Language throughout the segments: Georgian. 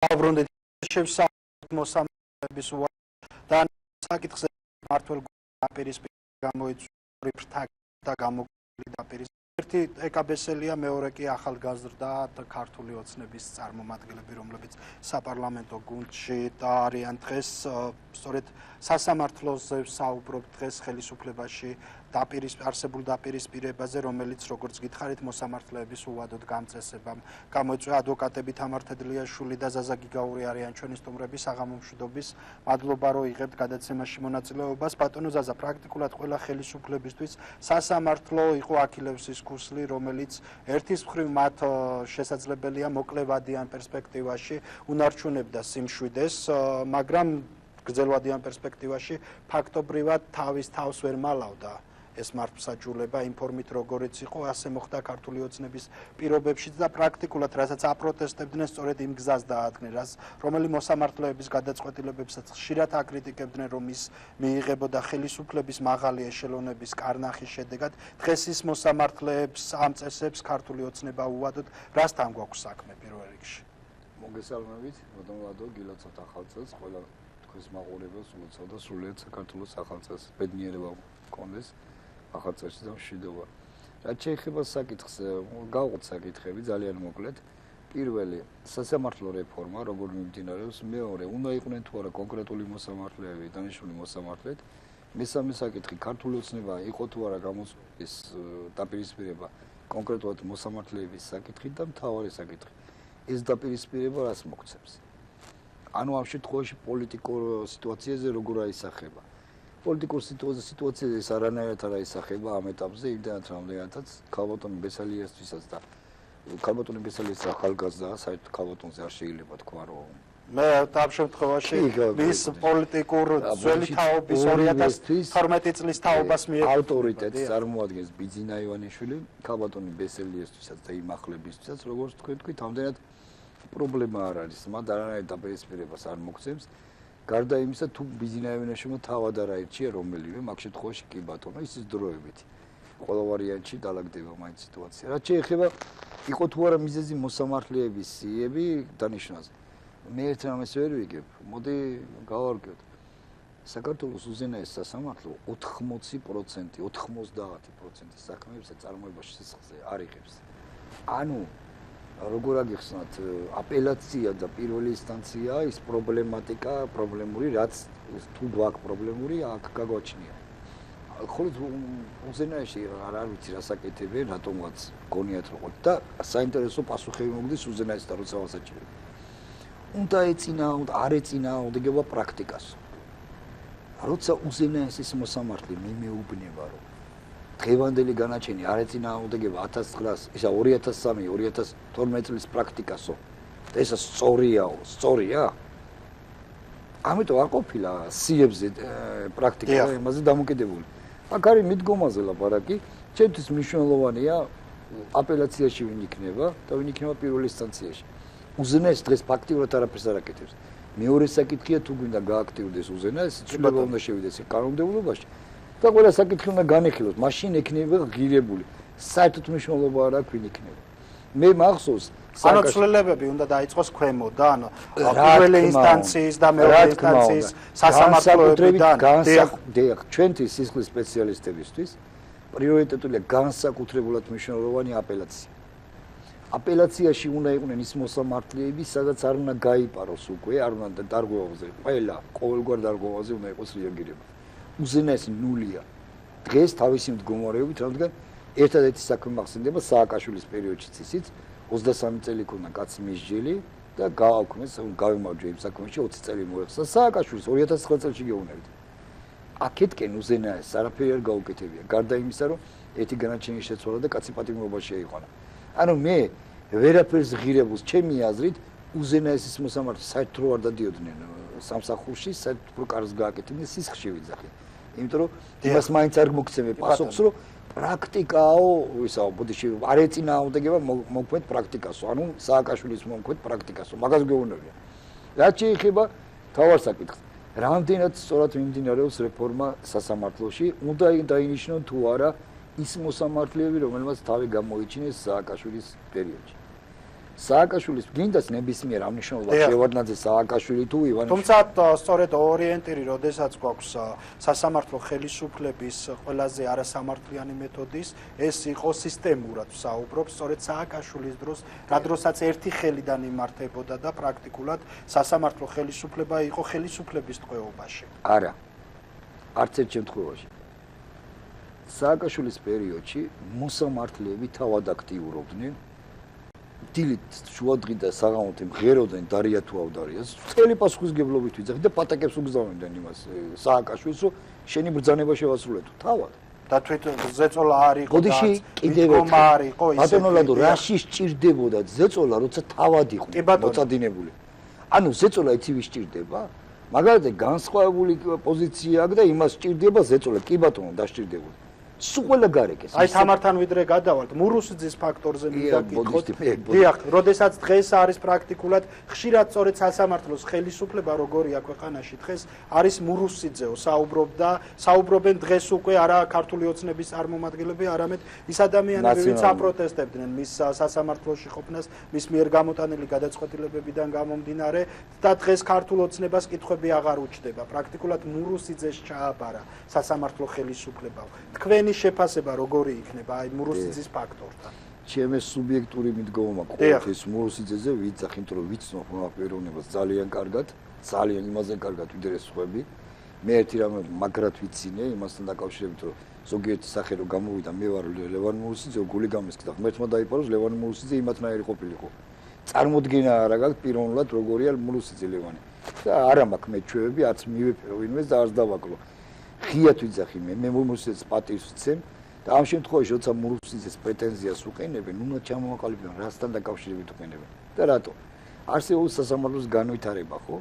დავბრუნდით შევსაუბროთ მოსამართლეების და საკითხზე მართლ დაპირისპირება გამოიწვია ფრთა გამოკლი დაპირისპირება ერთი ეკაბესელია მეორე კი ახალგაზრდა ქართული ოცნების წარმომადგენლები რომლებიც საპარლამენტო გუნდში არიან დღეს სწორედ სასამართლოზე ვსაუბრობთ დღეს ხელისუფლებაში არსებულ დაპირისპირებაზე რომელიც როგორც გითხარით მოსამართლეების უვადოდ გამწესებამ გამოიწვია ადვოკატები თამარ თედლიაშვილი და ზაზა გიგაური არიან ჩვენი სტუმრები საღამო მშვიდობის მადლობა რომ იღებთ გადაცემაში მონაწილეობას ბატონო ზაზა პრაქტიკულად ყველა ხელისუფლებისთვის სასამართლო იყო აქილევსის ქუსლი რომელიც ერთის მხრივ მათ შესაძლებელია მოკლევადიან პერსპექტივაში უნარჩუნებდა სიმშვიდეს მაგრამ გრძელვადიან პერსპექტივაში ფაქტობრივად თავის თავს ვერ მალავდა ეს მართლმსაჯულება ინფორმით როგორიც იყო ასე მოხდა ქართული ოცნების პირობებშიც და პრაქტიკულად რასაც აპროტესტებდნენ სწორედ იმ გზას დაადგნენ რომელი მოსამართლეების გადაწყვეტილებებსაც ხშირად აკრიტიკებდნენ რომ ის მიიღებოდა ხელისუფლების მაღალი ეშელონების კარნახის შედეგად დღეს ის მოსამართლეებს ამ წესებს ქართული ოცნება უვადოდ რასთან გვაქვს საქმე პირველ რიგში მოგესალმებით ბატონო გილოცავთ ახალ წელს ყველა თქვენს მაყურებელს უცავ და სრულიად საქართველოს ახალ წელს ბედნიერება გქონდეს ახალ წელს და მშვიდობა. რაც შეეხება საკითხს, გავყოთ საკითხები ძალიან მოკლედ. პირველი, სასამართლო რეფორმა, როგორ მიმდინარეობს, მეორე, უნდა იყვნენ თუ არა კონკრეტული მოსამართლეები, დანიშნული მოსამართლედ. მესამე საკითხი, ქართული ოცნება იყო თუ არა გამოწვევის დაპირისპირება კონკრეტულად მოსამართლეების საკითხით და მთავარი საკითხი. ეს დაპირისპირება რას მოგცემს? ანუ ამ შემთხვევაში პოლიტიკურ სიტუაციაზე როგორ აისახება? პოლიტიკურ სიტუაციაზე ეს არანაირად არ აისახება ამ ეტაპზე, იმდენად რამდენადაც ქალბატონი ბესალიასთვისაც და ქალბატონი ბესალიას ახალგაზრდა, საერთოდ ქალბატონზე არ შეიძლება თქვა, რომ მე ამ შემთხვევაში მის პოლიტიკურ ძველი თაობის 2012 წლის თაობას მიეწოდება ავტორიტეტს წარმოადგენს ბიძინა ივანიშვილი, ქალბატონი ბესალიასთვისაც და იმ ახლებისთვისაც, როგორც თქვით, ამდენად პრობლემა არ არის, მათ არანაირ დაპირისპირებას არ მოგცემს. გარდა იმისა, თუ ბიძინა ივანიშვილმა თავად არ აირჩია რომელივე, მაგ შემთხვევაში კი ბატონო, ისიც დროებით. ყველა ვარიანტში დაალაგდება მაინც სიტუაცია. რაც შეეხება იყო თუ არა მიზეზი მოსამართლეების სიები დანიშნაზე. მე ერთ რამეს ვერ ვიგებ, მოდი გავარკვევთ. საქართველოს უზენაეს სასამართლო 80%, 90% საქმეებს წარმოებაში სისხლზე არ იღებს. ანუ როგორ აგიხსნათ აპელაცია და პირველი ინსტანცია ის პრობლემატიკა პრობლემური რაც თუ გვაქვს პრობლემური აქ გაგვაჩნია ხოლო უზენაეში არ ვიცი რა საკეთებია რატომაც გონიათ როგორ და საინტერესო პასუხები მოგდის უზენაესთან როცა ვასაჭიროებ უნდა არ ეწინააღმდეგება პრაქტიკას როცა უზენაესის მოსამართლე მიმეუბნება რომ დღევანდელი განაჩენი არ ეწინააღმდეგება 1900 ისა 2003-2012 წლის პრაქტიკასო და ეს სწორია ამიტომ არ ყოფილა სიებზე პრაქტიკა იმაზე დამოკიდებული აქ არის მიდგომაზე ლაპარაკი ჩემთვის მნიშვნელოვანია აპელაციაში ვინ იქნება და ვინ იქნება პირველ ინსტანციაში უზენაეს დღეს ფაქტიურად არაფერს არ აკეთებს მეორე საკითხია თუ გვინდა გააქტიურდეს უზენაეს ცვლილება უნდა შევიდეს კანონმდებლობაში და ყველა საკითხი უნდა განეხილოს, მაშინ ექნება ღირებული. საერთოდ მნიშვნელობა არ აქვს ვინ იქნება. მე მახსოვს, ანუ ცვლილებები უნდა დაიწყოს ქვემოდან, პირველი ინსტანციის და მეორე ინსტანციის სასამართლოებიდან. დიახ, ჩვენთვის სისხლის სპეციალისტებისთვის პრიორიტეტულია განსაკუთრებულად მნიშვნელოვანი აპელაცია. აპელაციაში უნდა იყვნენ ის მოსამართლეები, სადაც არ უნდა გაიპაროს უკვე, არ უნდა დარღვევაზე, ყოველგვარ დარღვევაზე უნდა იყოს რეაგირება. უზენაესი ნულია. დღეს თავისი მდგომარეობით, რადგან ერთადერთი საქმე მახსენდება სააკაშვილის პერიოდშიც ისიც 23 წელი ქონდა კაცი მისჯილი და გააქვმეს, გავიმარჯვე იმ საქმეში 20 წელი მოეხსნა. სააკაშვილის 2009 წელს გეუბნებით. აქეთკენ უზენაეს არაფერი არ გაუკეთებია. გარდა იმისა, რომ ერთი განაჩენი შეცვალა და კაცი პატიმრობაში აიყვანა. ანუ მე ვერაფერს ღირებულს ჩემი აზრით უზენაესის მოსამართლე საერთოდ არ დადიოდნენ სამსახურში, საერთოდ რო კარს გააკეთებდნენ სისხლში ვიძახიან. იმიტომ რომ იმას მაინც არ მოგცემე პასუხს რომ პრაქტიკაო ისაო ბოდიში არ ეწინააღმდეგება მოგქვეთ პრაქტიკასო ანუ სააკაშვილის მოგქვეთ პრაქტიკასო მაგას გეუბნებიან რაც შეეხება თავარ საკითხს რამდენად სწორად მიმდინარეობს რეფორმა სასამართლოში უნდა დაინიშნონ თუ არა ის მოსამართლეები რომელმაც თავი გამოიჩინეს სააკაშვილის პერიოდში სააკაშვილის გინდას ნებისმიერ ამნიშნულად შევარდნაძე სააკაშვილი თუ ივანიშვილი. თუმცა სწორედ ორიენტირი, როდესაც გვაქვს სასამართლო ხელისუფლების ყველაზე არასამართლიანი მეთოდის, ეს იყო სისტემურად საუბრობს, სწორედ სააკაშვილის დროს, რა დროსაც ერთი ხელიდან იმართებოდა და პრაქტიკულად სასამართლო ხელისუფლება იყო ხელისუფლების ტყვეობაში. არა. არც ერთ შემთხვევაში. სააკაშვილის პერიოდში მოსამართლეები თავად აქტიურობდნენ. დილით შუადღი და საღამოთი მღეროდნენ დარია თუ ავდარიას, მთელი პასუხისგებლობით ვიძახით და პატაკებს უგზავნებდნენ იმას სააკაშვილს, რომ შენი ბრძანება შევასრულეთო თავად. და თვითონ ზეწოლა არ იყო და კიდევ არ იყო ისე. ბატონოლადო რაში სჭირდებოდა ზეწოლა, როცა თავად იყო მოწადინებული. ანუ ზეწოლა იცი ვის სჭირდება? მაგალითად განსხვავებული პოზიცია აქვს და იმას სჭირდება ზეწოლა, კი ბატონო დასჭირდება. სულ ყველა გარეკეს. აი თამართან ვიდრე გადავალთ, მურუსიძის ფაქტორზე მიდაკითხოთ. დიახ, როდესაც დღეს არის პრაქტიკულად ხშირად სწორედ სასამართლოს ხელისუფლება როგორია ქვეყანაში დღეს არის მურუსიძეო, საუბრობენ დღეს უკვე არა ქართული ოცნების წარმომადგენლები, არამედ ის ადამიანები, ვინც აპროტესტებდნენ მის სასამართლოში ყოფნას, მის მიერ გამოტანილი გადაწყვეტილებებიდან გამომდინარე და დღეს ქართულ ოცნებას კითხვები აღარ უჩდება. პრაქტიკულად მურუსიძეს ჩააბარა სასამართლო ხელისუფლება. თქვენი შეფასება როგორი იქნება აი მურუსიძის ფაქტორთან? ჩემს სუბიექტური მიდგომა ყოველთვის მურუსიძეზე ვიცახ, იმიტომ რომ ვიცნობ მომაკვირეუნებას ძალიან კარგად, ძალიან იმაზე კარგად ვიდრე სხვები. მე ერთი რამე მაგრად ვიცინე იმასთან დაკავშირებით, რომ ზოგიერთი სახე რომ გამოვიდა, მე ვარ ლევან მურუსიძე, გული გამესკდა. ღმერთმა დაიპაროს ლევან მურუსიძე იმათნაირი ყოფილიყო. წარმოდგენა არ აქვს პიროვნულად როგორია მურუსიძე ლევანი. და არა მაქვს მე ჩვევები, არც მივეფერო ვინმეს და არც დავაკლო. ღიად ვიძახი მე მურუსიძეს პატივს ვცემ და ამ შემთხვევაში როცა მურუსიძეს პრეტენზიას უყენებენ, უნდა ჩამოვაყალიბებენ რასთან დაკავშირებით უყენებენ და რატო? არსებობს სასამართლოს განვითარება, ხო?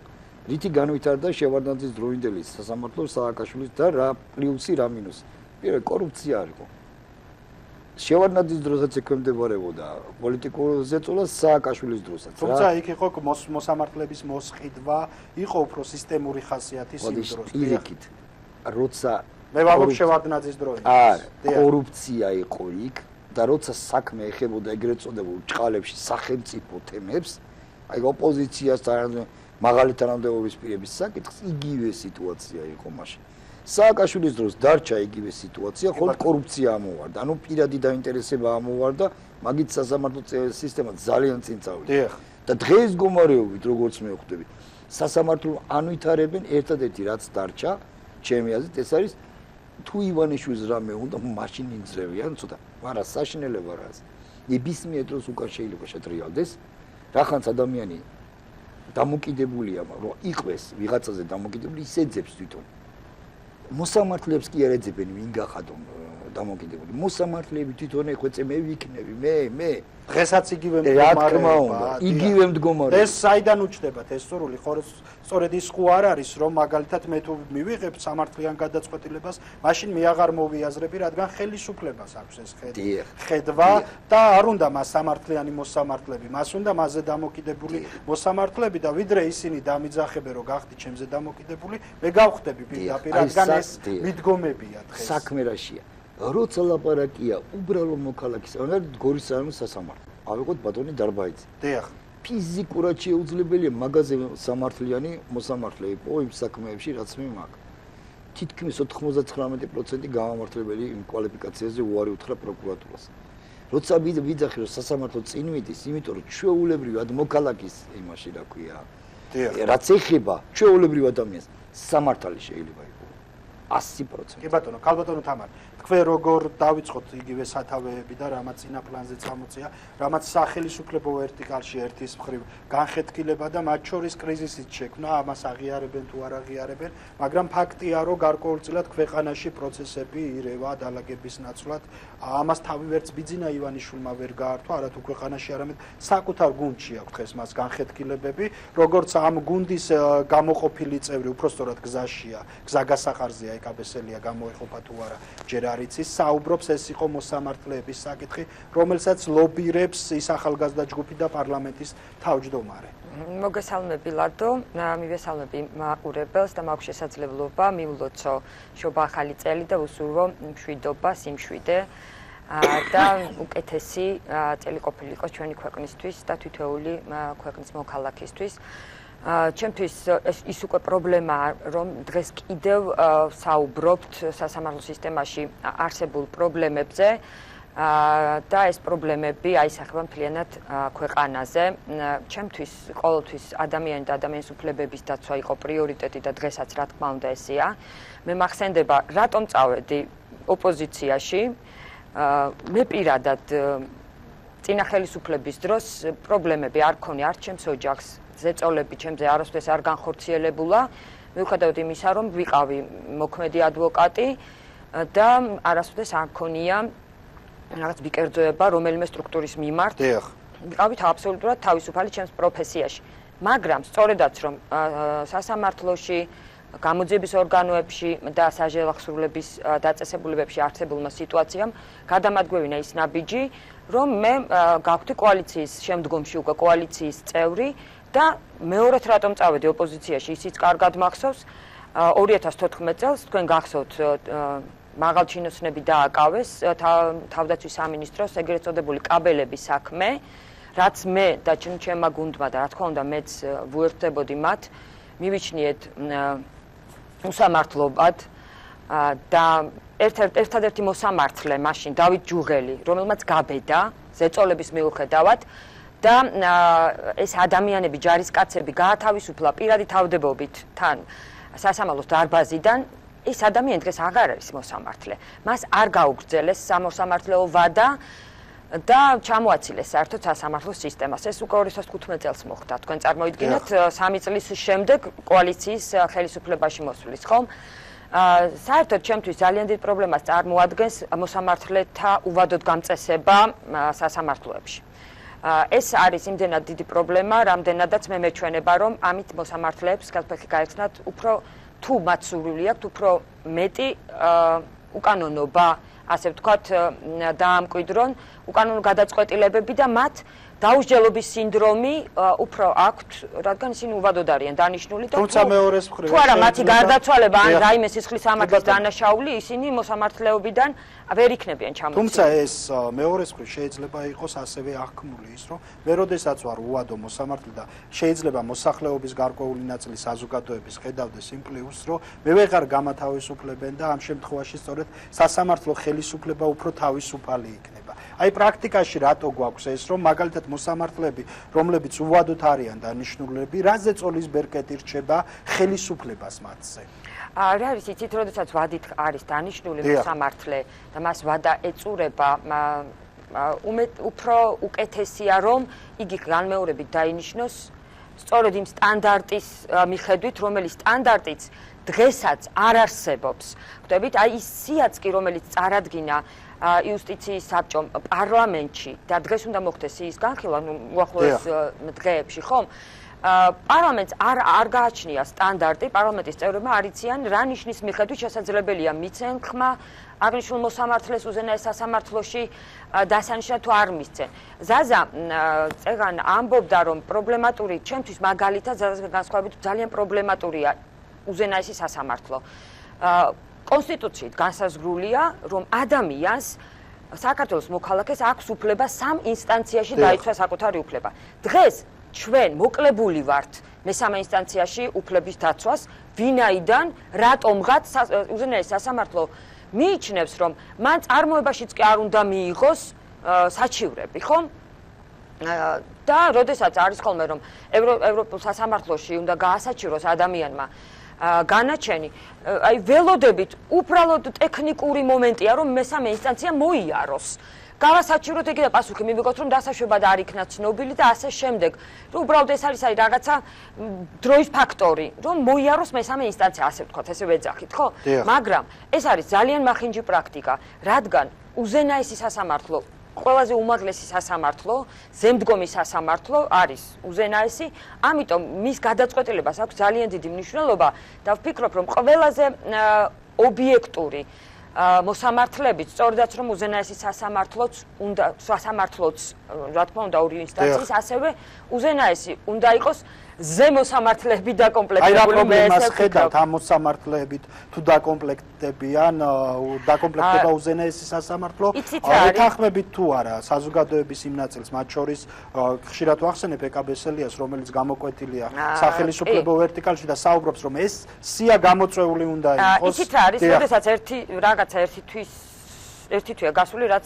რითი განვითარდა შევარდნაძის დროინდელი სასამართლო სააკაშვილის და რა პლუსი რა მინუსი? პირველი კორუფცია არისო. შევარდნაძის დროსაც ექვემდებარებოდა პოლიტიკურ ზეწოლას სააკაშვილის დროსაც. თუმცა იქ იყო მოსამართლეების მოსყიდვა, იყო უფრო სისტემური ხასიათის იმ დროს. პირიქით როცა მე ვამბობ შევარდნაძის დროინდელი. არა, კორუფცია იყო იქ და როცა საქმე ეხებოდა ეგრეთ წოდებულ ჭყალებში სახელმწიფო თემებს, აი ოპოზიციას მაღალი თანამდებობის პირების საკითხს, იგივე სიტუაცია იყო მაშინ. სააკაშვილის დროს დარჩა იგივე სიტუაცია, ხოლმე კორუფცია ამოვარდა. ანუ პირადი დაინტერესება ამოვარდა, მაგით სასამართლო სისტემა ძალიან წინ წავიდა. და დღეს მდგომარეობით, როგორც მე ვხვდები, სასამართლო ანვითარებენ ერთადერთი რაც დარჩა, ჩემი აზრით ეს არის თუ ივანიშვილს რამე უნდა მაშინ ინძრევიან ცოტა, მაგრამ საშინელება რას? ნებისმიერ დროს უკან შეიძლება შეტრიალდეს, რახანს ადამიანი დამოკიდებულია, რომ იყვეს ვიღაცაზე დამოკიდებული, ის ეძებს თვითონ. მოსამართლეებს კი არ ეძებენ, ვინ გახადონ დამოკიდებული. მოსამართლეები თვითონ ეხვეწე მე ვიქნები, მე დღესაც იგივე მდგომარეობა, იგივე მდგომარეობა. ეს საიდან უჩნდებათ ეს სურვილი? სწორედ ის ხო არ არის, რომ მაგალითად მე თუ მივიღებ სამართლიან გადაწყვეტილებას, მაშინ მე აღარ მოვიაზრები, რადგან ხელისუფლებას აქვს ეს ხედვა და არ უნდა მას სამართლიანი მოსამართლეები, მას უნდა მასზე დამოკიდებული მოსამართლეები და ვიდრე ისინი დამიძახებენ, რომ გახდი ჩემზე დამოკიდებული, მე გავხდები პირდაპირ, რადგან ეს მიდგომებია დღეს. საქმე რაშია? როცა ლაპარაკია უბრალო მოქალაქის, ანუ გორის საერთო სასამართლო. ავიღოთ ბატონი დარბაიძე. დიახ. ფიზიკურად შეუძლებელია მაგაზე სამართლიანი მოსამართლე იყო იმ საქმეებში, რაც მე მაქვს. თითქმის 99% გამამართლებელი იმ კვალიფიკაციაზე უარი უთხრა პროკურატურას. როცა ვიძახი რომ სასამართლო წინ მიდის, იმიტომ რომ ჩვეულებრივად მოქალაქის იმაში რა ქვია. რაც ეხება ჩვეულებრივ ადამიანს, სამართალი შეიძლება იყოს 100%. კი ბატონო, ქალბატონო თამარ, თქვენ როგორ დავიწყოთ იგივე სათავეები და რამაც წინა პლანზე წამოწია, რამაც სახელმწიფო ვერტიკალში ერთის მხრივ განხეთქილება და მათ შორის კრიზისიც შექმნა, ამას აღიარებენ თუ არ აღიარებენ, მაგრამ ფაქტია, რომ გარკვეულწილად ქვეყანაში პროცესები ირევა დალაგების ნაცვლად, ამას თავი ვერც ბიძინა ივანიშვილმა ვერ გაართვა, არა თუ ქვეყანაში, არამედ საკუთარ გუნდში აქვს დღეს მას განხეთქილებები, როგორც ამ გუნდის გამოყოფილი წევრი, უпростоრად გზაშია, გზაგასახარზეა, ეკაბესელია გამოეყოფა თუ არა, ჯერ არ იცის, საუბრობს ეს იყო მოსამართლეების საკითხი, რომელსაც ლობირებს ის ახალგაზრდა ჯგუფი და პარლამენტის თავმჯდომარე. მოგესალმები ლადო, მივესალმები მაყურებელს და მაქვს შესაძლებლობა მივლოცო შობა ახალი წელი და უსურვო მშვიდობა, სიმშვიდე და უკეთესი წელი ყოფილიყო ჩვენი ქვეყნისთვის და თითოეული ქვეყნის მოქალაქისთვის. ჩემთვის ის უკვე პრობლემაა, რომ დღეს კიდევ საუბრობთ სასამართლო სისტემაში არსებულ პრობლემებზე და ეს პრობლემები აისახება მთლიანად ქვეყანაზე. ჩემთვის ყოველთვის ადამიანი და ადამიანის უფლებების დაცვა იყო პრიორიტეტი და დღესაც რა თქმა უნდა ესეა. მე მახსენდება, რატომ წავედი ოპოზიციაში. მე პირადად წინა ხელისუფლების დროს პრობლემები არ მქონია არც ჩემს ოჯახს, ზეწოლები ჩემზე არასდროს არ განხორციელებულა, მიუხედავად იმისა, რომ ვიყავი მოქმედი ადვოკატი და არასდროს არ მქონია რაღაც ბიკერძოება რომელიმე სტრუქტურის მიმართ. ვიყავით აბსოლუტურად თავისუფალი ჩემს პროფესიაში. მაგრამ სწორედაც რომ სასამართლოში გამოძიების ორგანოებში და საჟეღ აღსრულების დაწესებულებებში არსებულმა სიტუაციამ გადამადგევინა ის ნაბიჯი, რომ მე გავხდი კოალიციის შემდგომში უკვე კოალიციის წევრი და მეორედ რატომ წავედი ოპოზიციაში, ისიც კარგად მახსოვს. 2014 წელს თქვენ გახსოვთ მაღალჩინოსნები დააკავეს თავდაცვის სამინისტროს ეგრეთ წოდებული კაბელების საქმე, რაც მე და ჩემმა გუნდმა და რა თქმა უნდა მეც ვუერთდებოდი მათ, მივიჩნიეთ უსამართლობად და ერთადერთი მოსამართლე მაშინ დავით ჯუღელი, რომელმაც გაბედა ზეწოლების მიუხედავად და ეს ადამიანები, ჯარისკაცები გაათავისუფლა პირადი თავდებობით თან სასამართლოს დარბაზიდან. ეს ადამიანი დღეს აღარ არის მოსამართლე. მას არ გაუგრძელეს სამოსამართლეო ვადა და ჩამოაცილეს საერთოდ სასამართლოს სისტემას. ეს უკვე 2015 წელს მოხდა. თქვენ წარმოიდგინეთ 3 წლის შემდეგ კოალიციის ხელისუფლებაში მოსვლის, ხომ? საერთოდ ჩემთვის ძალიან დიდ პრობლემას წარმოადგენს მოსამართლეთა უვადოდ გამწესება სასამართლოებში. ეს არის იმდენად დიდი პრობლემა, რამდენადაც მე მეჩვენება, რომ ამით მოსამართლეებს კალფეხი გაიხსნათ უფრო თუ მათ სურვილი აქვთ უფრო მეტი უკანონობა, ასე ვთქვათ, დაამკვიდრონ უკანონო გადაწყვეტილებები და მათ დაუსჯელობის სინდრომი უფრო აქვთ, რადგან ისინი უვადოდ არიან დანიშნული და თუმცა მეორეს მხრივ თუ არა მათი გარდაცვალება ან რაიმე სისხლის ამართლის დანაშაული, ისინი მოსამართლეობიდან ვერ იქნებიან ჩამოსული. თუმცა ეს მეორეს მხრივ შეიძლება იყოს ასევე აღქმული ის, რომ მე როდესაც ვარ უვადო მოსამართლე და შეიძლება მოსახლეობის გარკვეული ნაწილი საზოგადოების ხედავდეს იმ პლუსს, რომ მე ვეღარ გამათავისუფლებენ და ამ შემთხვევაში სწორედ სასამართლო ხელისუფლება უფრო თავისუფალი იქნება. აი პრაქტიკაში რატო გვაქვს ეს, რომ მაგალითად მოსამართლეები, რომლებიც უვადოდ არიან დანიშნულები, რა ზეწოლის ბერკეტი რჩება ხელისუფლებას მათზე? რა არის იცით, როდესაც ვადით არის დანიშნული მოსამართლე და მას ვადა ეწურება, უფრო უკეთესია, რომ იგი განმეორებით დაინიშნოს სწორედ იმ სტანდარტის მიხედვით, რომელიც სტანდარტიც დღესაც არ არსებობს. ხვდებით, აი ის სიაწყი, რომელიც წარადგინა იუსტიციის საბჭომ პარლამენტში და დღეს უნდა მოხდეს ის განხილვა უახლოეს დღეებში, ხომ? პარლამენტს არ გააჩნია სტანდარტი, პარლამენტის წევრებმა არ იციან რა ნიშნის მიხედვით შესაძლებელია მიცენ ხმა აღნიშნულ მოსამართლეს უზენაეს სასამართლოში დასანიშნად თუ არ მისცენ. ზაზა წეგან ამბობდა, რომ პრობლემატური ჩემთვის მაგალითად ზაზას განსხვავებით ძალიან პრობლემატურია უზენაესი სასამართლო. კონსტიტუციით განსაზღვრულია, რომ ადამიანს საქართველოს მოქალაქეს აქვს უფლება 3 ინსტანციაში დაიცვა საკუთარი უფლება. დღეს ჩვენ მოკლებული ვართ მესამე ინსტანციაში უფლების დაცვას, ვინაიდან რატომღაც უზენაესი სასამართლო მიიჩნევს, რომ მან წარმოებაშიც კი არ უნდა მიიღოს საჩივრები, ხომ? და როდესაც არის ხოლმე, რომ ევროპულ სასამართლოში უნდა გაასაჩივროს ადამიანმა განაჩენი, აი ველოდებით უბრალოდ ტექნიკური მომენტია, რომ მესამე ინსტანცია მოიაროს. გავასაჩივროთ ეგ და პასუხი მივიღოთ, რომ დასაშვებად არ იქნა ცნობილი და ასე შემდეგ. რომ უბრალოდ ეს არის რაღაცა დროის ფაქტორი, რომ მოიაროს მესამე ინსტანცია, ასე ვთქვათ, ესე ვეძახით, ხო? მაგრამ ეს არის ძალიან მახინჯი პრაქტიკა, რადგან უზენაესი სასამართლო ყველაზე უმაღლესი სასამართლო, ზემდგომი სასამართლო არის უზენაესი, ამიტომ მის გადაწყვეტილებას აქვს ძალიან დიდი მნიშვნელობა და ვფიქრობ, რომ ყველაზე ობიექტური მოსამართლებით, სწორედაც რომ უზენაესი სასამართლოც, რა თქმა უნდა, ორი ინსტანციის, ასევე უზენაესი უნდა იყოს ზემო სამართლეები დაკომპლექტებული. აი რა პრობლემას ხედავთ ამ მოსამართლეებით თუ დაკომპლექტებიან, დაკომპლექტება უზენაესი სასამართლო, ეთანხმებით თუ არა საზოგადოების იმ ნაწილს, მათ შორის ხშირად ვახსენებ ეკაბესელიას, რომელიც გამოკვეთილია სახელმწიფო ვერტიკალში და საუბრობს, რომ ეს სია გამოწვეული უნდა იყოს. იცით რა არის, როდესაც ერთი თვეა გასული, რაც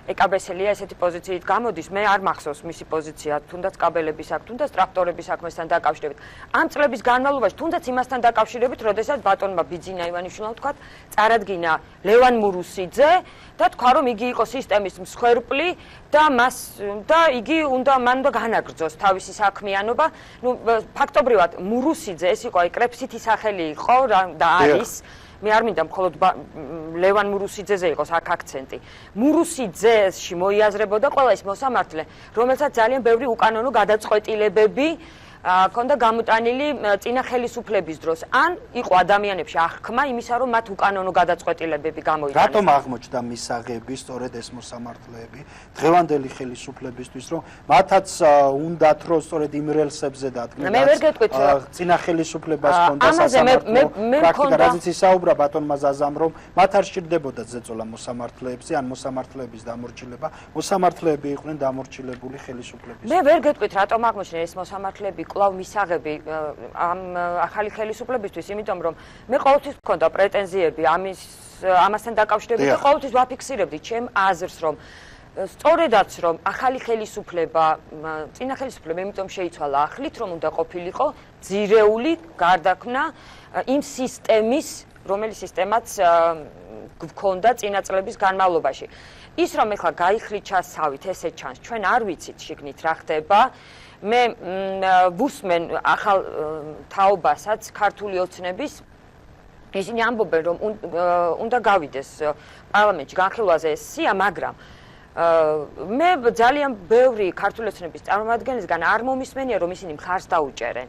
ეკაბესელია ესეთი პოზიციით გამოდის, მე არ მახსოვს მისი პოზიცია, თუნდაც კაბელების აქ, თუნდაც ტრაქტორების საქმესთან დაკავშირებით. ამ წლების განმავლობაში, თუნდაც იმასთან დაკავშირებით, როდესაც ბატონმა ბიძინა ივანიშვილმა თქვა, წარადგინა ლევან მურუსიძე და თქვა, რომ იგი იყო სისტემის მსხვერპლი და იგი მან უნდა განაგრძოს თავისი საქმიანობა. ნუ ფაქტობრივად მურუსიძე ეს იყო, კრეფსითი სახელი იყო და არის მე არ მინდა მხოლოდ ლევან მურუსიძეზე იყოს აქ აქცენტი. მურუსიძეში მოიაზრებოდა ყველა ის მოსამართლე, რომელსაც ძალიან ბევრი უკანონო გადაწყვეტილებები ქონდა გამოტანილი წინა ხელისუფლების დროს. ან იყო ადამიანებში აღქმა იმისა, რომ მათ უკანონო გადაწყვეტილებები გამოიტანეს. რატომ აღმოჩნდა მისაღები სწორედ ეს მოსამართლეები დღევანდელი ხელისუფლებისთვის, რომ მათაც უნდათ რომ სწორედ იმ რელსებზე დადგნენ. მე ვერ გეტყვით წინა ხელისუფლებას ჰქონდა სასამართლო პრაქტიკა, რაზეც ისაუბრა ბატონმა ზაზამ, რომ მათ არ სჭირდებოდათ ზეწოლა მოსამართლეებზე, ან მოსამართლეების დამორჩილება, მოსამართლეები იყვნენ დამორჩილებული ხელისუფლების. მე ვერ გეტყვით რატომ აღმოჩნდა ეს მოსამართლეები კვლავ მისაღები ამ ახალი ხელისუფლებისთვის, იმიტომ რომ მე ყოველთვის მქონდა პრეტენზიები ამასთან დაკავშირებით და ყოველთვის ვაფიქსირებდი ჩემ აზრს, რომ სწორედაც რომ ახალი ხელისუფლება, წინა ხელისუფლება იმიტომ შეიცვალა ახლით, რომ უნდა ყოფილიყო ძირეული გარდაქმნა იმ სისტემის, რომელიც სისტემაც გქონდა წინა წლების განმავლობაში. ის რომ ეხლა გაიხლით ჩასავით, ესე ჩანს, ჩვენ არ ვიცით შიგნით რა ხდება. მე ვუსმენ ახალ თაობასაც ქართული ოცნების ისინი ამბობენ, რომ უნდა გავიდეს პარლამენტში განხილვაზე ეს სია, მაგრამ მე ძალიან ბევრი ქართული ოცნების წარმომადგენლისგან არ მომისმენია, რომ ისინი მხარს დაუჭერენ.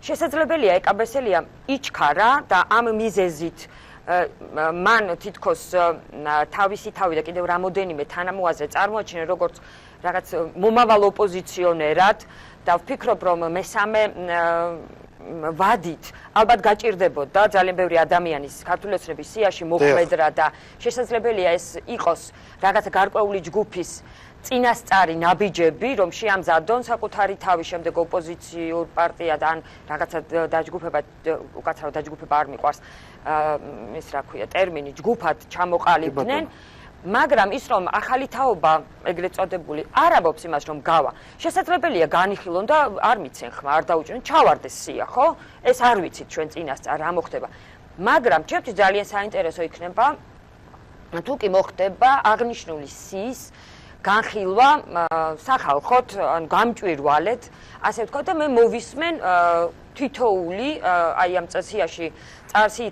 შესაძლებელია ეკაბესელია იჩქარა და ამ მიზეზით მან თითქოს თავისი თავი და კიდევ რამოდენიმე თანამოაზრე წარმოაჩინა როგორც რაღაც მომავალ ოპოზიციონერად და ვფიქრობ, რომ მესამე ვადით ალბათ გაჭირდებოდა ძალიან ბევრი ადამიანის ქართული ოცნების სიაში მოხვედრა და შესაძლებელია ეს იყოს რაღაცა გარკვეული ჯგუფის წინასწარი ნაბიჯები, რომ შეამზადონ საკუთარი თავი შემდეგ ოპოზიციურ პარტიად ან რაღაცა დაჯგუფება, უკაცრავ დაჯგუფება არ მიყვარს ის რა ქვია ტერმინი, ჯგუფად ჩამოყალიბდნენ. მაგრამ ის რომ ახალი თაობა ეგრეთ წოდებული არ ამბობს იმას რომ გავა. შესაძლებელია განიხილონ და არ მიცენ ხმა, არ დაუჭირონ, ჩავარდეს სია, ხო? ეს არ ვიცით ჩვენ წინასწარ რა მოხდება. მაგრამ ჩემთვის ძალიან საინტერესო იქნება თუ კი მოხდება აღნიშნული სიის განხილვა სახალხოდ, ან გამჭვირვალედ, ასე ვთქვათ და მე მოვისმენ თითოეული აი ამ წესიაში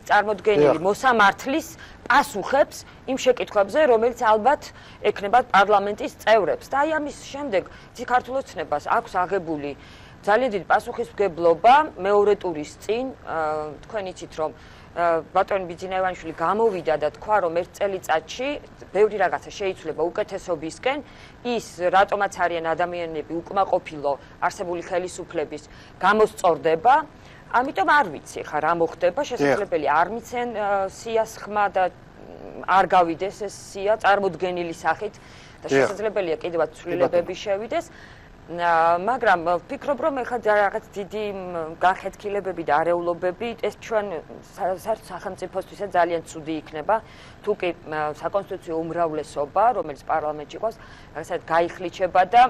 წარმოდგენილი მოსამართლის პასუხებს იმ შეკითხვებზე, რომელიც ალბათ ექნებათ პარლამენტის წევრებს. და აი ამის შემდეგ ქართულ ოცნებას აქვს აღებული ძალიან დიდი პასუხისმგებლობა მეორე ტურის წინ. თქვენ იცით, რომ ბატონი ბიძინა ივანიშვილი გამოვიდა და თქვა, რომ ერთ წელიწადში ბევრი რაღაცა შეიცვლება უკეთესობისკენ. ის რატომაც არიან ადამიანები უკმაყოფილო არსებული ხელისუფლების გამოსწორდება. ამიტომ არ ვიცი ხა რა მოხდება, შესაძლებელია არ მიცენ სიას ხმა და არ გავიდეს ეს სია წარმოდგენილი სახით და შესაძლებელია კიდევაც ცვლილებები შევიდეს. მაგრამ ვფიქრობ, რომ ეხლა რაღაც დიდი განხეთქილებები და არეულობები ეს ჩვენ სახელმწიფოსთვისაც ძალიან ცუდი იქნება, თუ კი საკონსტიტუციო უმრავლესობა, რომელიც პარლამენტში ყავს, რაღაცა გაიხლიჩება და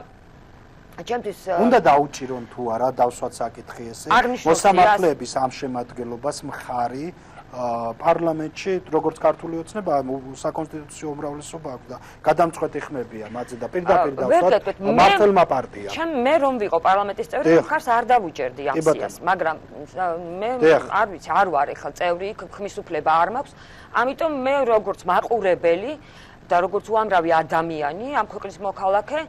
ჩემთვის უნდა დაუჭირონ თუ არა, დავსვათ საკითხი ესე. მოსამართლეების ამ შემადგენლობას მხარი პარლამენტში როგორც ქართული ოცნება საკონსტიტუციო უმრავლესობა აქვს და გადამწყვეტი ხმებია მათზე და პირდაპირ დავსვათ მართლმა პარტიამ. მე რომ ვიყო პარლამენტის წევრი, მხარს არ დავუჭერდი ამ სიას, მაგრამ მე არ ვიცი, არ ვარ ეხლა წევრი, ხმის უფლება არ მაქვს. ამიტომ მე როგორც მაყურებელი და როგორც უამრავი ადამიანი ამ ქვეყნის მოქალაქე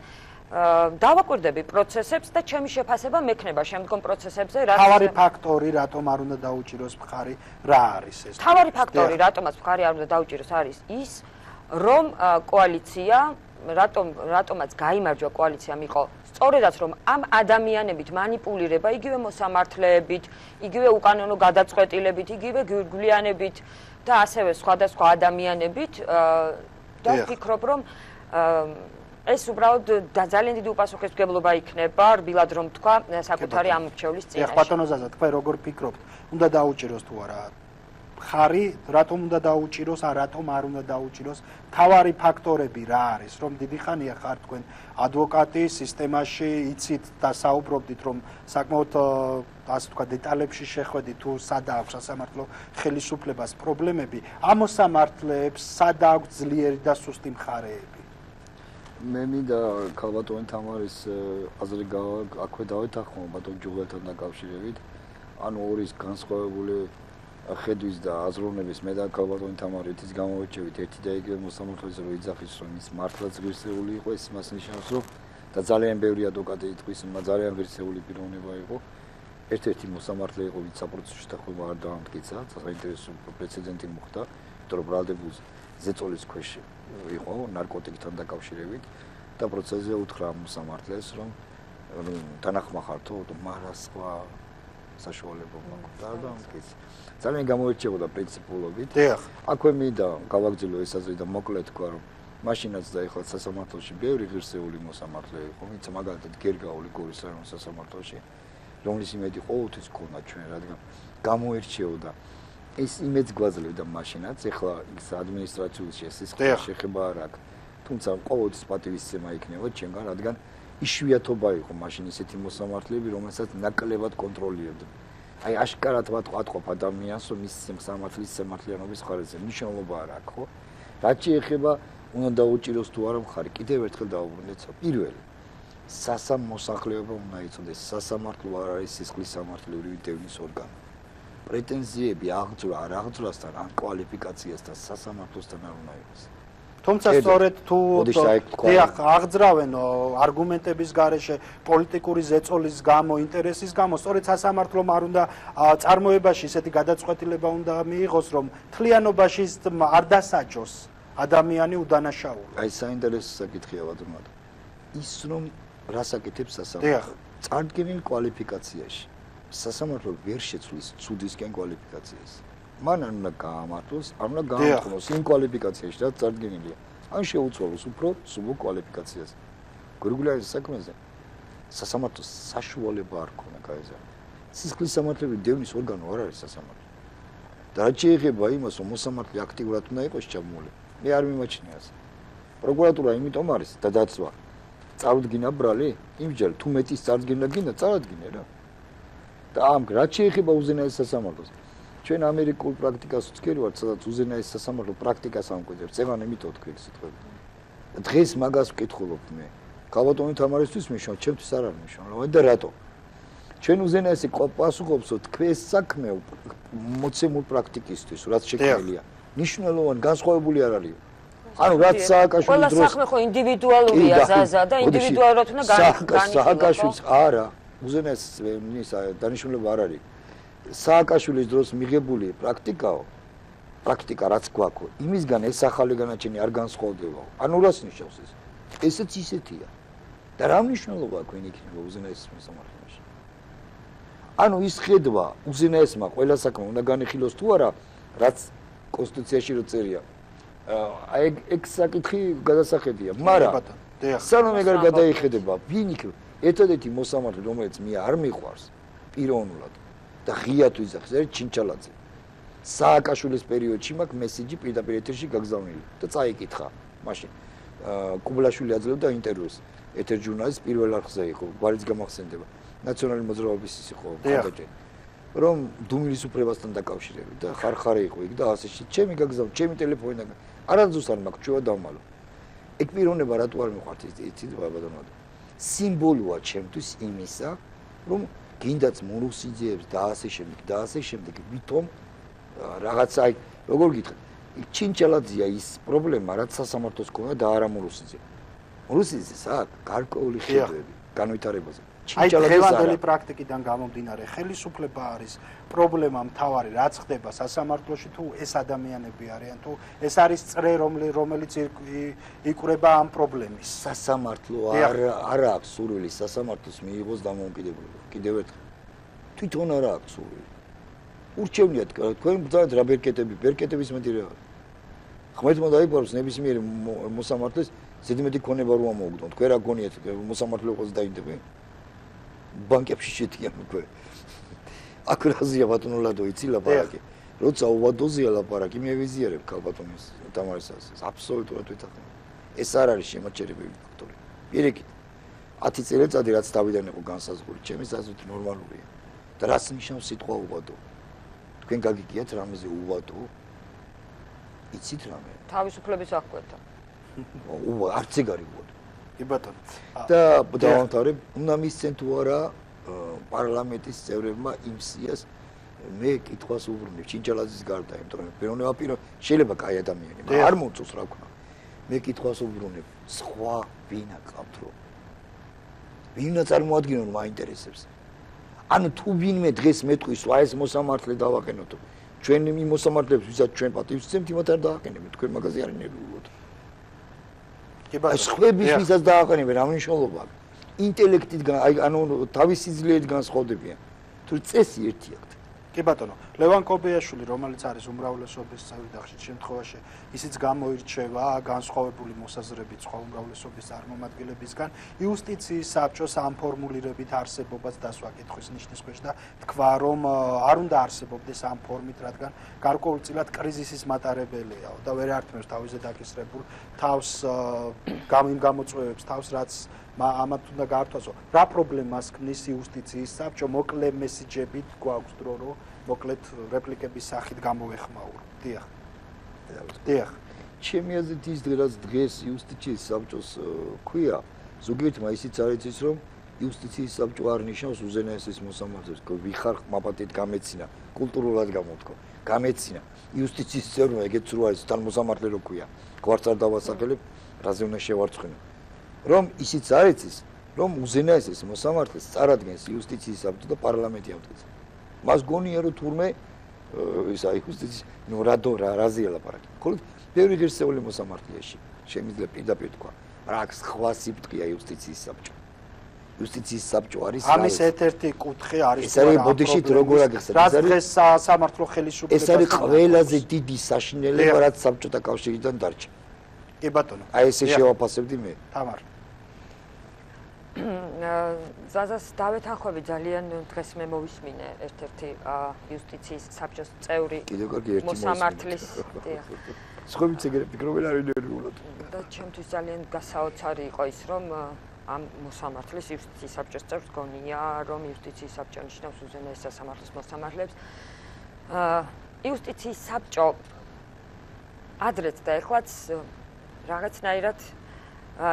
დავაკვირდები პროცესებს და ჩემი შეფასება მექნება შემდგომ პროცესებზე. თავარი ფაქტორი, რატომ არ უნდა დაუჭიროს მხარი, რა არის ეს? თავარი ფაქტორი, რატომაც მხარი არ უნდა დაუჭიროს არის ის, რომ კოალიცია რატომაც გაიმარჯვა კოალიციამ იყო სწორედაც რომ ამ ადამიანებით манипуლირება იგივე მოსამართლეებით, იგივე უკანონო გადაწყვეტილებით, იგივე გვირგვლიანებით და ასევე სხვადასხვა ადამიანებით და ვფიქრობ რომ ეს უბრალოდ ძალიან დიდი უპასუხისმგებლობა იქნება რბილად რომ თქვა საკუთარი ამორჩევლის წინაშე. ეხლა ბატონო ზაზა, თქვენ როგორ ფიქრობთ? უნდა დაუჭიროს თუ არა? ხარი რატომ უნდა დაუჭიროს, ან რატომ არ უნდა დაუჭიროს? თავარი ფაქტორები რა არის, რომ დიდი ხანია ხარ თქვენ ადვოკატი სისტემაში, იცით და საუბრობდით, რომ საკმაოდ ასე თქვა დეტალებში შეხვედით თუ სად აქვს სასამართლო ხელისუფლებას პრობლემები, ამ მოსამართლეებს სად აქვს ძლიერი და სუსტი მხარეები? მე მინდა ქალბატონი თამარის აზრი აქვე დავეთანხმო ბატონ ჯუღელთან დაკავშირებით, ანუ ორის განსხვავებული ხედვის და აზროვნების მე და ქალბატონი თამარი ერთის გამოვეჩევით ერთი და იგივე მოსამართლეზე რომ იძახის რომ ის მართლაც ღირსეული იყო ეს მას ნიშნავს რომ და ძალიან ბევრი ადვოკატი იტყვის რომ ძალიან ღირსეული პიროვნება იყო ერთ-ერთი მოსამართლე იყო ვინც საპროცესში დახმება არ დაამტკიცა საინტერესო პრეცედენტი მოხდა იმიტომ რომ ბრალდებულს ზეწოლის ქვეშ იყო ნარკოტიკთან დაკავშირებით და პროცესზე უთხრა მოსამართლეს რომ თანახმა ხართო მაგრამ სხვა საშუალება მაქვს და არ დაამტკიცა ძალიან გამოირჩეოდა პრინციპულობით. აქვე მინდა გავაგრძელო ეს აზრი და მოკლედ თქვა რომ მაშინაც და ეხლა სასამართლოში ბევრი ღირსეული მოსამართლე იყო, ვინც მაგალითად გერგაული გორის რაიონის სასამართლოში, რომლის იმედი ყოველთვის ჰქონდა ჩვენ, რადგან გამოირჩეოდა. ეს იმედს გვაძლევდა მაშინაც, ეხლა ის ადმინისტრაციული შესაძლებლობა შეხება არ აქვს. თუმცა ყოველთვის პატივისცემა იქნება ჩვენგან, რადგან იშვიათობა იყო მაშინ ისეთი მოსამართლეები, რომელსაც ნაკლებად კონტროლირებდნენ. აი აშკარად ვატყობ ადამიანს რომ ის სამართლის სამართლიანობის ხარჯზე მნიშვნელობა არ აქვს ხო? რაც შეეხება უნდა დაუჭიროს თუ არა მხარი კიდევ ერთხელ დავუბრუნდეთ პირველი სასამოსახლეობა უნდა იცოდეს სასამართლო არ არის სისხლის სამართლიური დევნის ორგანო პრეტენზიები აღძვრა არ აღძვრასთან ან კვალიფიკაციასთან სასამართლოსთან არ უნდა იყოს თუმცა სწორედ თუ აღძრავენ არგუმენტების გარეშე პოლიტიკური ზეწოლის გამო, ინტერესის გამო, სწორედ სასამართლომ არ უნდა წარმოებაში ისეთი გადაწყვეტილება უნდა მიიღოს, რომ თლიანობაში არ დასაჯოს ადამიანი უდანაშაულო. აი საინტერესო საკითხია ბატონო. ის რომ რას აკეთებს სასამართლო? წარდგენილ კვალიფიკაციაში. სასამართლო ვერ შეცვლის ცუდისკენ კვალიფიკაციას. მან არ უნდა გაამართლოს, არ უნდა გაამტყნოს იმ კვალიფიკაციაში, რაც წარდგენილია. ან შეუწყვეტოს უფრო სუბ კვალიფიკაციას. გვირგვინების საქმეზე სასამართლოს საშუალება არ ქონა გაეზარდა. სისხლის სამართლების დევნის ორგანო არ არის სასამართლო. და რაც შეეხება იმას, რომ მოსამართლე აქტიურად უნდა იყოს ჩაბმული, მე არ მიმაჩნია ასე. პროკურატურა იმიტომ არის და დაცვა. წარუდგინა ბრალი, იმჯერ თუ მეტის წარდგენა გინდა, წარადგინე რა. და ამ რაც შეეხება უზენაეს სასამართლოს ჩვენ ამერიკულ პრაქტიკას ვცქერივართ, სადაც უზენაეს სასამართლო პრაქტიკას ამკვიდრებს. ეგ ამიტომ თქვი სიტყვები. დღეს მაგას ვკითხულობ მე. ქალბატონი თამარისთვის მიშონ, ჩემთვის არ არის მნიშვნელოვანი და რატო? ჩვენ უზენაესი პასუხობთ თქვენს საქმე მოცემულ პრაქტიკისთვის, რაც შექმნილია. მნიშვნელოვანი განსხვავებული არ არის. ანუ რაც სააკაშვილის დროს ყველა საქმე ხო ინდივიდუალურია ზაზა და ინდივიდუალურად უნდა გაიგოს. სააკაშვილის არა, უზენაეს დანიშნულება არ არის. სააკაშვილის დროს მიღებული პრაქტიკა რაც გვაქვს, იმისგან ეს ახალი განაჩენი არ განსხვავდება. ანუ რას ნიშნავს ეს? ესეც ისეთია. და რა მნიშვნელობა აქვს იქნება უზენაესის მოსამართლეში? ანუ ის ხედვა უზენაესმა ყველა საქმე უნდა განიხილოს თუ არა, რაც კონსტიტუციაში რო წერია. აი ეგ საკითხი გადასახედია, მაგრამ სანამ ეგ არ გადაიხედება, ვინ იქ ერთადერთი მოსამართლე რომელიც მე არ მიყვარს პიროვნულად და ღიად ვიზახს არის ჩინჩალაძე. სააკაშვილის პერიოდში მაქვს მესიჯი პირდაპირ ეთერში გაგზავნილი და წაიკითხა მაშინ. კუბლაშვილი აძლევდა ინტერვიუს. ეთერ ჟურნალის პირველ არხზე იყო, გვარიც გამახსენდება. ნაციონალური მოძრაობის ის იყო კონტაქტი. რომ დუმილის უფლებასთან დაკავშირებით და ხარხარე იყო იქ და ასე ჩემი გაგზავნ, ჩემი ტელეფონი და არადროს არ მაქვს ჩვევა დავმალო. ეგ პიროვნება რატო არ მიყვართ იცით ბატონო? სიმბოლოა ჩემთვის იმისა, რომ გინდაც მონუსიძეებს და ასე შემდეგ ვითომ რაღაცა როგორ გითხრათ ჩინჩალაძია ის პრობლემა რაც სასამართლოს ქონდა და არა მონუსიძე. მონუსიძეს აქვს გარკვეული ხედვები განვითარებაზე. აი დღევანდელი პრაქტიკიდან გამომდინარე ხელისუფლება არის პრობლემა მთავარი რაც ხდება სასამართლოში თუ ეს ადამიანები არიან თუ ეს არის წრე რომელიც იკვრება ამ პრობლემის სასამართლო არ აქვს სურვილი სასამართლოს მიიღოს დამოუკიდებლობა კიდევ ერთხელ თვითონ არ აქვს სურვილი ურჩევნიათ თქვენ ბრძანეთ რა ბერკეტების მეტი რა ხმერთმა დაიპაროს ნებისმიერი მოსამართლეს ზედმეტი ქონება რომ ამოუგდონ თქვენ რა გონიათ მოსამართლე იყოს დაიდებენ ბანკებში შეტიან უკვე აქ რაზია ბატონო ლადო იცი ლაპარაკი როცა ოვადოზია ლაპარაკი მე ვიზიარებ ქალბატონის თამარისას აბსოლუტურად ვითახმებ ეს არ არის შემაჩერებელი ფაქტორი პირიქით 10 წელიწადი რაც დავიდან იყო განსაზღვრული ჩემის აზრით ნორმალურია და რაც ნიშნავს სიტყვა ოვადო თქვენ გაგიგიათ რამეზე ოვადო იცით რამე თავისუფლების აღკვეთა არც ეგ არის ოვადო კი ბატონო და დავამთავრებ უნდა მისცენ თუ არა პარლამენტის წევრებმა იმ სიას მე კითხვას უბრუნებ ჩინჩალაძის გარდა იმიტომ რომ ბერონება შეიძლება კაი ადამიანი მაგრამ არ მოწოს რა ვქნა მე კითხვას უბრუნებ სხვა ვინ აკავთ რომ ვინ წარმოადგენენ მაინტერესებს ანუ თუ ვინმე დღეს მეტყვის რა ეს მოსამართლე დავაყენოთო ჩვენ იმ მოსამართლეებს ვისაც ჩვენ პატივს ვცემთ იმათ არ დააყენებთ თქვენ მაგაზე არ ნერვიულობთ კი ბატონო სხვების ვისაც დააყენებენ რა მნიშვნელობა აქვს ინტელექტით ანუ თავის სიძლიერით განსხვავდებიან თუ წესი ერთი აქვს კი ბატონო ლევან კობეაშვილი რომელიც არის უმრავლესობის წევრი და ხშირ შემთხვევაში ისიც გამოირჩევა განსხვავებული მოსაზრებით სხვა უმრავლესობის წარმომადგენლებისგან იუსტიციის საბჭოს ამ ფორმულირებით არსებობას დასვა კითხვის ნიშნის ქვეშ და თქვა რომ არ უნდა არსებობდეს ამ ფორმით რადგან გარკვეულწილად კრიზისის მატარებელია და ვერ ართმევს თავზე დაკისრებულ თავს იმ გამოწვევებს თავს რაც ამათ უნდა გაართვასო რა პრობლემას ქმნის იუსტიციის საბჭო მოკლე მესიჯებით გვაქვს დრო რომ მოკლედ რეპლიკების სახით გამოვეხმაურო დიახ ჩემი აზრით ის დღეს იუსტიციის საბჭოს ქვია ზოგიერთმა ისიც არ იცის რომ იუსტიციის საბჭო არ ნიშნავს უზენაესის მოსამართლეს ვიხარ მაპატით გამეცინა კულტურულად გამოვთქო გამეცინა იუსტიციის წევრმა ეგეც რო არის თან მოსამართლე რო ქვია გვარც არ დავასახელებ რაზე უნდა შევარცხნო რომ ისიც არ იცის რომ უზენაესის მოსამართლეს წარადგენს იუსტიციის საბჭო და პარლამენტი ავდგეს მას გონია რომ თურმე ისა იუსტიციის ნუ რაზეა ლაპარაკი ხოლმე ბევრი ღირსეული მოსამართლეში შემიძლია პირდაპირ თქვა რა აქვს სხვა სიფტყეა იუსტიციის საბჭო იუსტიციის საბჭო არის ამის ერთ-ერთი კუთხე არის ეს არის ბოდიშით როგორ აგიხსნა ეს არის სამართლო ხელისუფლება ეს არის ყველაზე დიდი საშინელება რაც საბჭოთა კავშირიდან დარჩა კი ბატონო აი ესე შევაფასებდი მე თამარ ზაზას დავეთანხმები ძალიან დღეს მე მოვისმინე ერთ-ერთი იუსტიციის საბჭოს წევრი მოსამართლის დიახ სხვაებიც ეგრე ფიქრობენ არ ინერვიულად და ჩემთვის ძალიან გასაოცარი იყო ის რომ ამ მოსამართლის იუსტიციის საბჭოს წევრს გონია რომ იუსტიციის საბჭო ნიშნავს უზენაეს სასამართლოს მოსამართლეებს იუსტიციის საბჭო ადრეც და ეხლაც რაღაცნაირად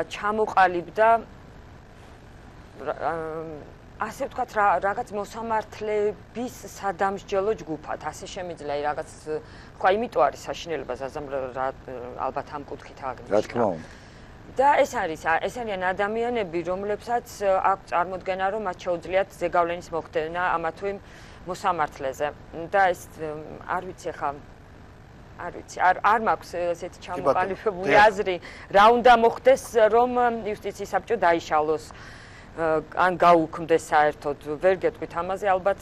ჩამოყალიბდა ასე ვთქვათ რაღაც მოსამართლეების სადამსჯელო ჯგუფად ასე შემიძლია რაღაც ხო იმიტომ არის საშინელება ზაზამ ალბათ ამ კუთხით აგნიშნა რა თქმა უნდა და ეს არიან ადამიანები რომლებსაც აქვს წარმოდგენა რომ მათ შეუძლიათ ზეგავლენის მოხდენა ამა თუ იმ მოსამართლეზე და ეს არ ვიცი ხა არ ვიცი არ მაქვს ესეთი ჩამოყალიბებული აზრი რა უნდა მოხდეს რომ იუსტიციის საბჭო დაიშალოს ან გაუქმდეს საერთოდ ვერ გეტყვით ამაზე ალბათ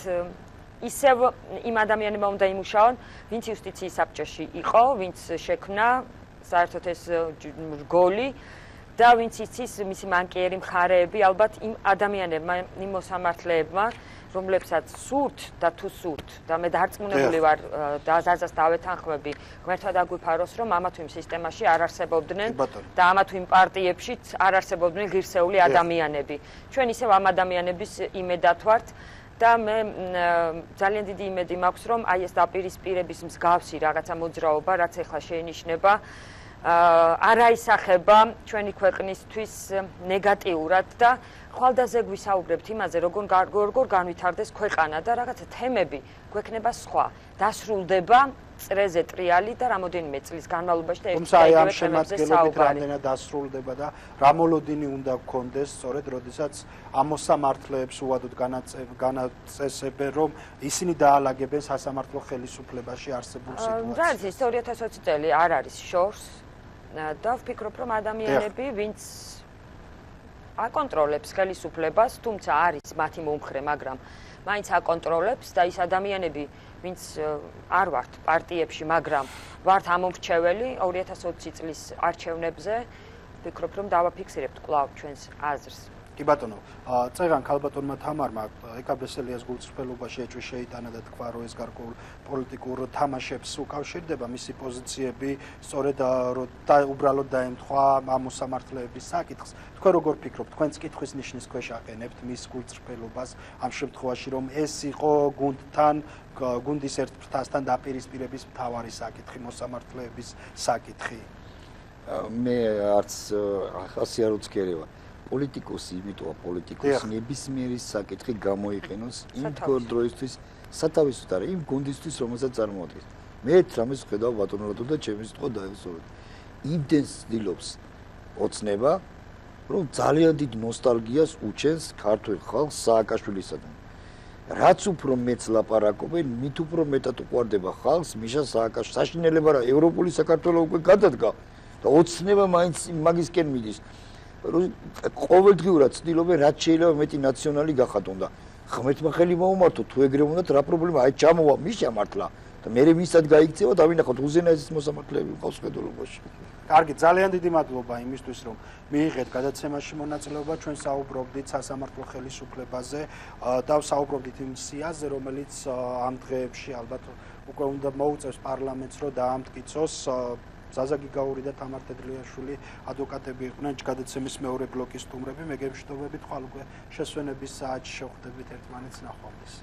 ისევ იმ ადამიანებმა უნდა იმუშაონ ვინც იუსტიციის საბჭოში იყო ვინც შექმნა საერთოდ ეს რგოლი და ვინც იცის მისი მანკიერი მხარეები ალბათ იმ ადამიანებმა იმ მოსამართლეებმა რომლებსაც სურთ და თუ სურთ და მე დარწმუნებული ვარ და ზაზას დავეთანხმები ღმერთმა დაგვიფაროს რომ ამა თუ იმ სისტემაში არ არსებობდნენ და ამა თუ იმ პარტიებშიც არ არსებობდნენ ღირსეული ადამიანები ჩვენ ისევ ამ ადამიანების იმედად ვართ და მე ძალიან დიდი იმედი მაქვს რომ აი ეს დაპირისპირების მსგავსი რაღაცა მოძრაობა რაც ახლა შეინიშნება არაისახება ჩვენი ქვეყნისთვის ნეგატიურად და ხვალდაზე გვისაუბრებთ იმაზე როგორ განვითარდეს ქვეყანა და რაღაცა თემები გვექნება სხვა დასრულდება წრეზე ტრიალი და რამოდენიმე წლის განმავლობაში და თუმცა აი ამ ერთ-ერთი თემებზე შემადგენლობით საუბარი. რამდენად დასრულდება და რა მოლოდინი უნდა გქონდეს, სწორედ როდესაც ამ მოსამართლეებს უადოდ განაწესებენ, რომ ისინი დაალაგებენ სასამართლო ხელისუფლებაში არსებულ სიტუაციას. რა არის ის 2020 წელი არ არის შორს და ვფიქრობ, რომ ადამიანები, ვინც აკონტროლებს ხელისუფლებას, თუმცა არის მათი მომხრე, მაგრამ მაინც აკონტროლებს და ის ადამიანები, ვინც არ ვართ პარტიებში, მაგრამ ვართ ამომრჩეველი 2020 წლის არჩევნებზე, ვფიქრობ, რომ დავაფიქსირებთ კვლავ ჩვენს აზრს. კი ბატონო, წეღან ქალბატონმა თამარმა ეკაბესელიას გულწრფელობაში ეჭვი შეიტანა და თქვა, რომ ეს გარკვეულ პოლიტიკურ თამაშებს უკავშირდება მისი პოზიციები, სწორედ და უბრალოდ დაემთხვა ამ მოსამართლეების საკითხს. თქვენ როგორ ფიქრობთ, თქვენც კითხვის ნიშნის ქვეშ აყენებთ მის გულწრფელობას ამ შემთხვევაში, რომ ეს იყო გუნდის ერთ ფრთასთან დაპირისპირების მთავარი საკითხი, მოსამართლეების საკითხი? მე არც ახასი არ უცქერება. პოლიტიკოსი, იმიტომ პოლიტიკოსი ნებისმიერი საკითხი გამოიყენოს იმ დროისთვის, სათავისოდ არა, იმ გუნდისთვის, რომელსაც წარმოადგენს. მე რამეს ვხედავ ბატონო რატო და ჩემი სიტყვა დაევსოთ. იმდენს ცდილობს ოცნება, რომ ძალიან დიდ ნოსტალგიას უჩენს ქართულ ხალხს სააკაშვილისადმი. რაც უფრო მეც ლაპარაკობენ, მით უფრო მეტად უყვარდება ხალხს მიშა სააკაშვილის საშინელება რა ევროპული საქართველოს უკვე გადადგა და ოცნება მაინც მაგისკენ მიდის. ყოველდღიურად ცდილობენ რაც შეიძლება მეტი ნაციონალი გახადონ და ღმერთმა ხელი მოუმართო თუ ეგრე უნდათ რა პრობლემა აი ჩამოვა მიშა მართლა და მე მისად გაიქცევა დავინახოთ უზენაესის მოსამართლეები მყავს ხედულობაში. კარგი, ძალიან დიდი მადლობა იმისთვის, რომ მიიღეთ გადაცემაში მონაწილეობა. ჩვენ საუბრობდით სასამართლო ხელისუფლებაზე და საუბრობდით იმ სიაზე, რომელიც ამ დღეებში ალბათ უკვე უნდა მოუწევს პარლამენტს, რომ დაამტკიცოს. ზაზა გიგაური და თამარ თედრიაშვილი ადვოკატები იყვნენ გადაცემის მეორე ბლოკის სტუმრები. მე გემშვიდობებით ხვალ უკვე შესვენების საათში შევხვდებით ერთმანეთს ნახვამდის.